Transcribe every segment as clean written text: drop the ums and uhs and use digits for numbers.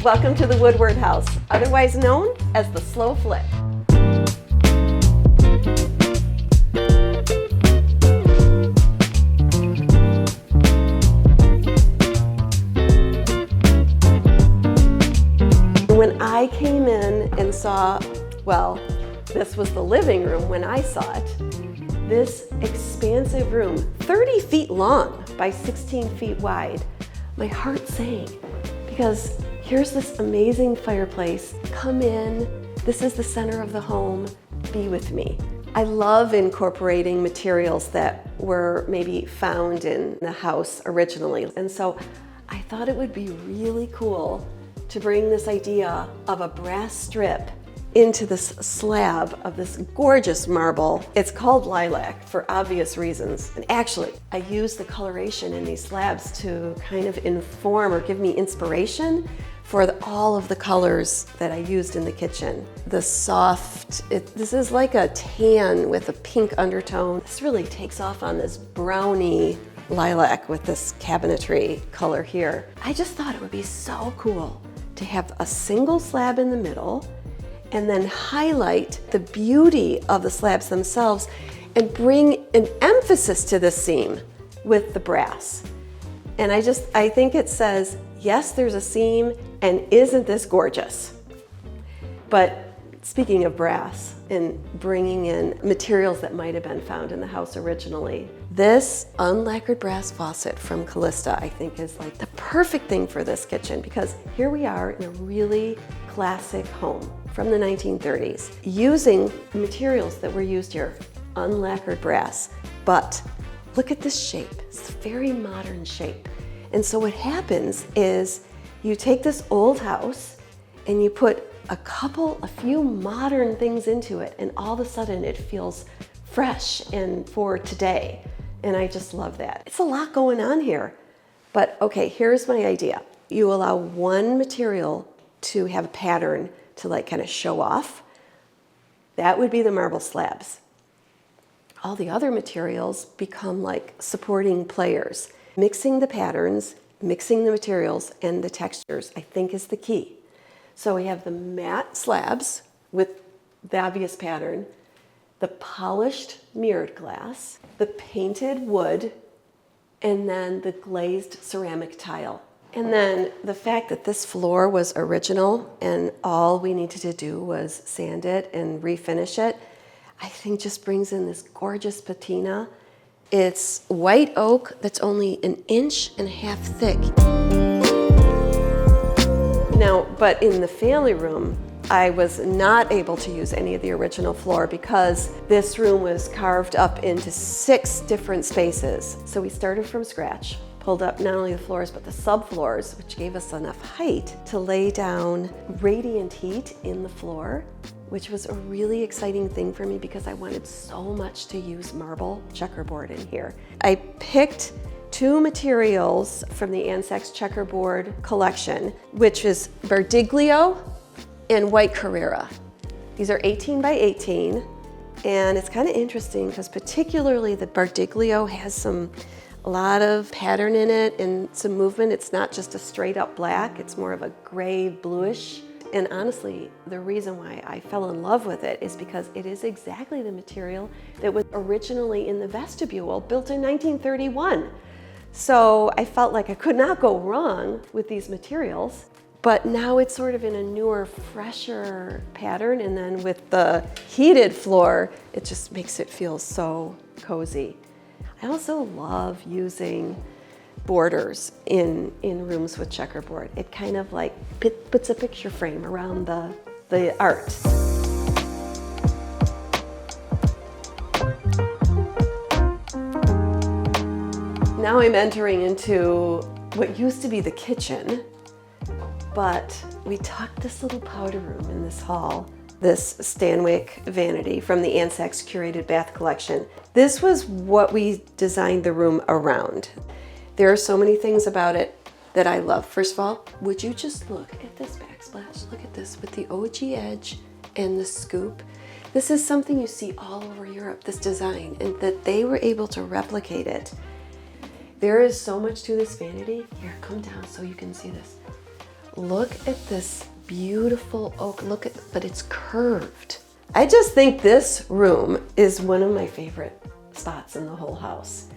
Welcome to the Woodward house, otherwise known as the slow flip. When I came in and saw, well, this was the living room when I saw it, this expansive room, 30 feet long by 16 feet wide, my heart sank because here's this amazing fireplace. Come in, this is the center of the home, be with me. I love incorporating materials that were maybe found in the house originally. And so I thought it would be really cool to bring this idea of a brass strip into this slab of this gorgeous marble. It's called lilac for obvious reasons. And actually, I use the coloration in these slabs to kind of inform or give me inspiration for all of the colors that I used in the kitchen. The soft, this is like a tan with a pink undertone. This really takes off on this browny lilac with this cabinetry color here. I just thought it would be so cool to have a single slab in the middle and then highlight the beauty of the slabs themselves and bring an emphasis to the seam with the brass. And I think it says, yes, there's a seam, and isn't this gorgeous? But speaking of brass and bringing in materials that might have been found in the house originally, this unlacquered brass faucet from Callista, I think, is like the perfect thing for this kitchen, because here we are in a really classic home from the 1930s, using materials that were used here, unlacquered brass. But look at this shape, it's a very modern shape. And so what happens is you take this old house and you put a few modern things into it, and all of a sudden it feels fresh and for today. And I just love that. It's a lot going on here. But okay, here's my idea. You allow one material to have a pattern to like kind of show off. That would be the marble slabs. All the other materials become like supporting players. Mixing the patterns, mixing the materials and the textures, I think, is the key. So we have the matte slabs with the obvious pattern, the polished mirrored glass, the painted wood, and then the glazed ceramic tile. And then the fact that this floor was original and all we needed to do was sand it and refinish it, I think just brings in this gorgeous patina. It's white oak that's only 1.5 inches thick. Now, but in the family room, I was not able to use any of the original floor because this room was carved up into 6 different spaces. So we started from scratch, pulled up not only the floors, but the subfloors, which gave us enough height to lay down radiant heat in the floor, which was a really exciting thing for me because I wanted so much to use marble checkerboard in here. I picked 2 materials from the Ansex checkerboard collection, which is Bardiglio and white Carrara. These are 18 by 18, and it's kind of interesting because particularly the Bardiglio has a lot of pattern in it and some movement. It's not just a straight up black, it's more of a gray bluish. And honestly, the reason why I fell in love with it is because it is exactly the material that was originally in the vestibule, built in 1931. So I felt like I could not go wrong with these materials, but now it's sort of in a newer, fresher pattern. And then with the heated floor, it just makes it feel so cozy. I also love using borders in rooms with checkerboard. It kind of like puts a picture frame around the art. Now I'm entering into what used to be the kitchen, but we tucked this little powder room in this hall, this Stanwyck vanity from the Ansex curated bath collection. This was what we designed the room around. There are so many things about it that I love. First of all, would you just look at this backsplash? Look at this with the OG edge and the scoop. This is something you see all over Europe, this design, and that they were able to replicate it. There is so much to this vanity. Here, come down so you can see this. look at this beautiful oak. But it's curved. I just think this room is one of my favorite spots in the whole house.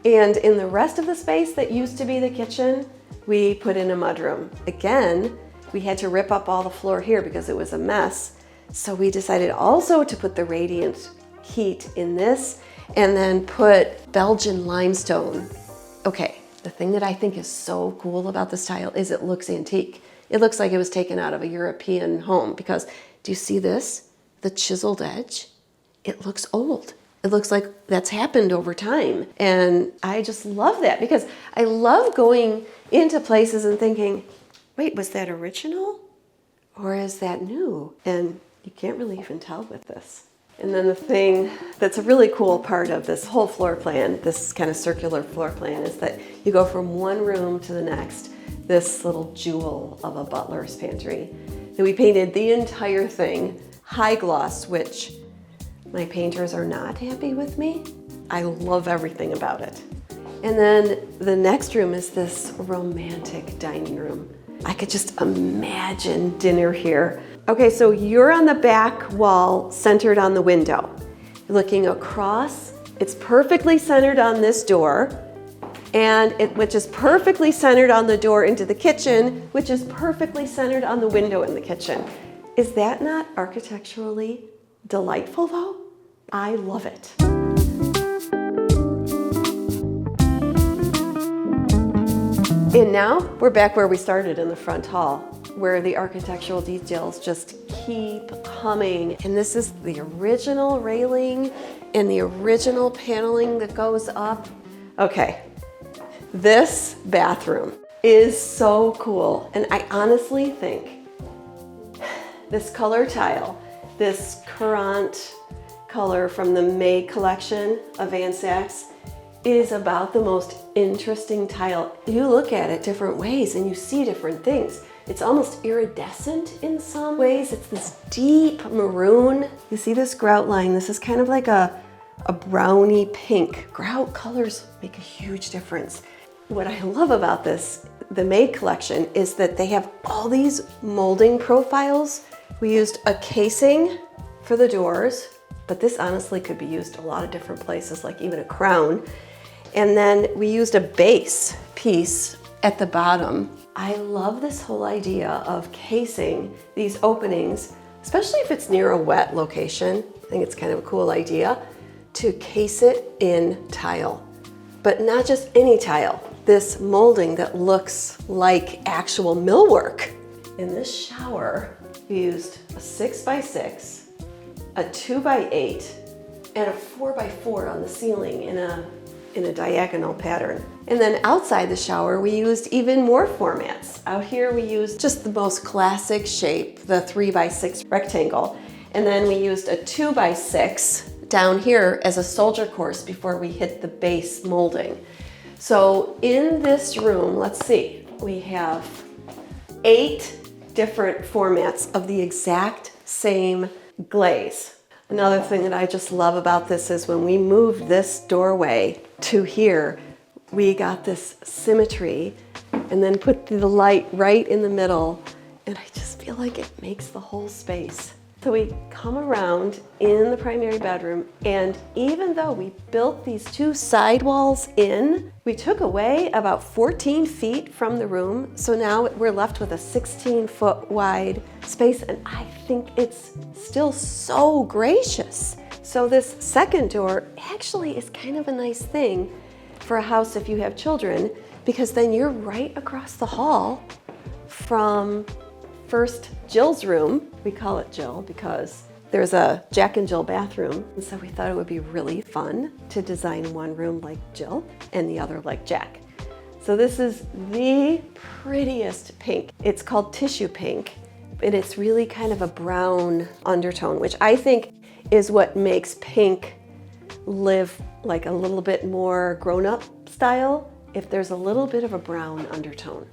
And in the rest of the space that used to be the kitchen, we put in a mudroom. Again, we had to rip up all the floor here because it was a mess. So we decided also to put the radiant heat in this and then put Belgian limestone. Okay, the thing that I think is so cool about this tile is it looks antique. It looks like it was taken out of a European home because do you see this? The chiseled edge? It looks old. It looks like that's happened over time. And I just love that because I love going into places and thinking, wait, was that original or is that new? And you can't really even tell with this. And then the thing that's a really cool part of this whole floor plan, this kind of circular floor plan, is that you go from one room to the next, this little jewel of a butler's pantry. And we painted the entire thing high gloss, which my painters are not happy with me. I love everything about it. And then the next room is this romantic dining room. I could just imagine dinner here. Okay, so you're on the back wall, centered on the window. You're looking across, it's perfectly centered on this door, which is perfectly centered on the door into the kitchen, which is perfectly centered on the window in the kitchen. Is that not architecturally delightful though? I love it. And now we're back where we started in the front hall, where the architectural details just keep coming. And this is the original railing and the original paneling that goes up. Okay, this bathroom is so cool. And I honestly think this color tile, this Courant color from the May collection of Van Saks, is about the most interesting tile. You look at it different ways and you see different things. It's almost iridescent in some ways. It's this deep maroon. You see this grout line. This is kind of like a browny pink. Grout colors make a huge difference. What I love about this, the May collection, is that they have all these molding profiles. We used a casing for the doors, but this honestly could be used a lot of different places, like even a crown. And then we used a base piece at the bottom. I love this whole idea of casing these openings, especially if it's near a wet location. I think it's kind of a cool idea to case it in tile, but not just any tile. This molding that looks like actual millwork. In this shower, we used a 6x6, a 2x8, and a 4x4 on the ceiling in a diagonal pattern. And then outside the shower, we used even more formats. Out here, we used just the most classic shape, the 3x6 rectangle. And then we used a 2x6 down here as a soldier course before we hit the base molding. So in this room, let's see, we have 8 different formats of the exact same glaze. Another thing that I just love about this is when we moved this doorway to here, we got this symmetry and then put the light right in the middle, and I just feel like it makes the whole space. So we come around in the primary bedroom, and even though we built these 2 side walls in, we took away about 14 feet from the room. So now we're left with a 16-foot wide space, and I think it's still so gracious. So this second door actually is kind of a nice thing for a house if you have children, because then you're right across the hall from first Jill's room. We call it Jill because there's a Jack and Jill bathroom. And so we thought it would be really fun to design one room like Jill and the other like Jack. So this is the prettiest pink. It's called tissue pink, and it's really kind of a brown undertone, which I think is what makes pink live like a little bit more grown-up style if there's a little bit of a brown undertone.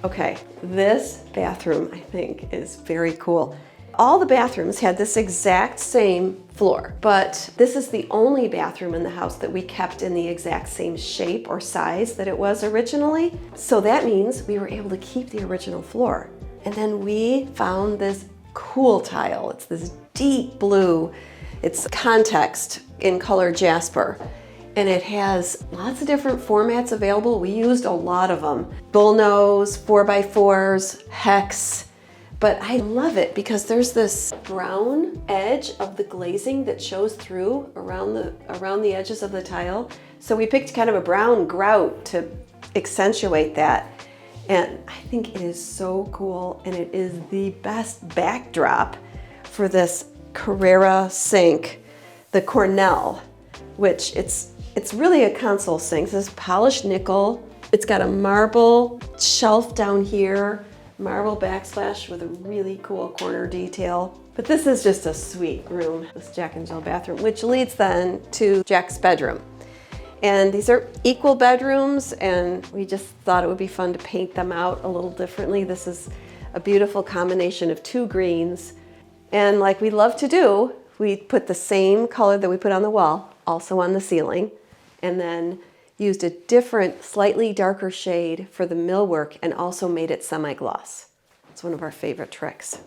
Okay, this bathroom I think is very cool. All the bathrooms had this exact same floor, but this is the only bathroom in the house that we kept in the exact same shape or size that it was originally. So that means we were able to keep the original floor. And then we found this cool tile. It's this deep blue. It's context in color jasper. And it has lots of different formats available. We used a lot of them. Bullnose, 4x4s, hex. But I love it because there's this brown edge of the glazing that shows through around the edges of the tile. So we picked kind of a brown grout to accentuate that. And I think it is so cool, and it is the best backdrop for this Carrera sink, the Cornell, which it's really a console sink. This is polished nickel. It's got a marble shelf down here, marble backsplash with a really cool corner detail. But this is just a sweet room, this Jack and Jill bathroom, which leads then to Jack's bedroom. And these are equal bedrooms, and we just thought it would be fun to paint them out a little differently. This is a beautiful combination of two greens. And like we love to do, we put the same color that we put on the wall, also on the ceiling, and then used a different, slightly darker shade for the millwork and also made it semi-gloss. It's one of our favorite tricks.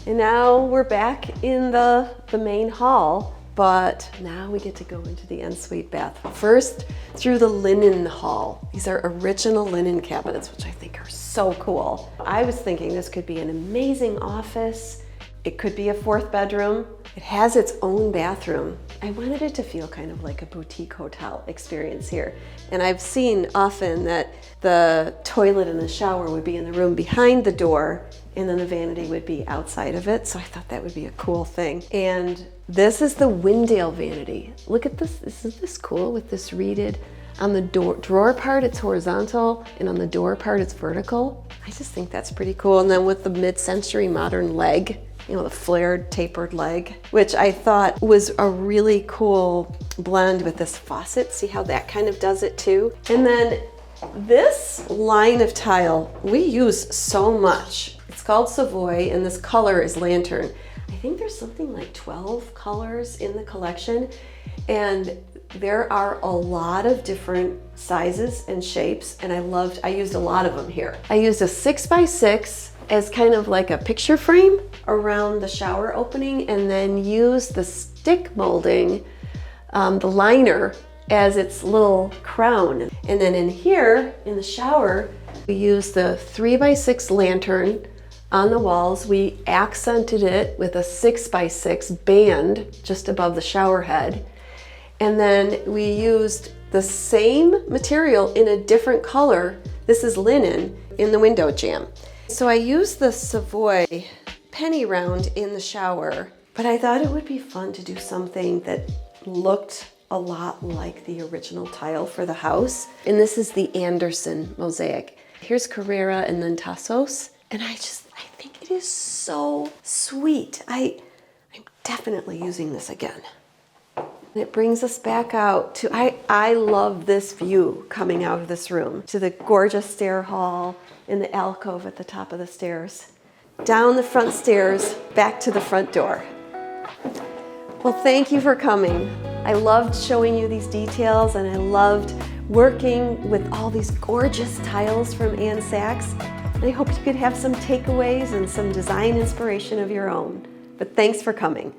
And now we're back in the main hall. But now we get to go into the ensuite bath. First, through the linen hall. These are original linen cabinets, which I think are so cool. I was thinking this could be an amazing office. It could be a fourth bedroom. It has its own bathroom. I wanted it to feel kind of like a boutique hotel experience here. And I've seen often that the toilet and the shower would be in the room behind the door, and then the vanity would be outside of it. So I thought that would be a cool thing. And this is the Windale vanity. Look at this. Isn't this cool with this reeded? On the drawer part, it's horizontal, and on the door part, it's vertical. I just think that's pretty cool. And then with the mid-century modern leg, you know, the flared, tapered leg, which I thought was a really cool blend with this faucet. See how that kind of does it too? And then this line of tile, we use so much. It's called Savoy, and this color is Lantern. I think there's something like 12 colors in the collection, and there are a lot of different sizes and shapes, and I used a lot of them here. I used a 6x6 as kind of like a picture frame around the shower opening, and then used the stick molding, the liner, as its little crown. And then in here, in the shower, we used the 3x6 lantern on the walls. We accented it with a 6x6 band just above the shower head. And then we used the same material in a different color. This is linen in the window jamb. So I used the Savoy penny round in the shower, but I thought it would be fun to do something that looked a lot like the original tile for the house. And this is the Anderson mosaic. Here's Carrera and then Tassos. And I think it is so sweet. I'm definitely using this again. And it brings us back out to, I love this view coming out of this room to the gorgeous stair hall and the alcove at the top of the stairs. Down the front stairs, back to the front door. Well, thank you for coming. I loved showing you these details, and I loved working with all these gorgeous tiles from Ann Sachs. And I hope you could have some takeaways and some design inspiration of your own. But thanks for coming.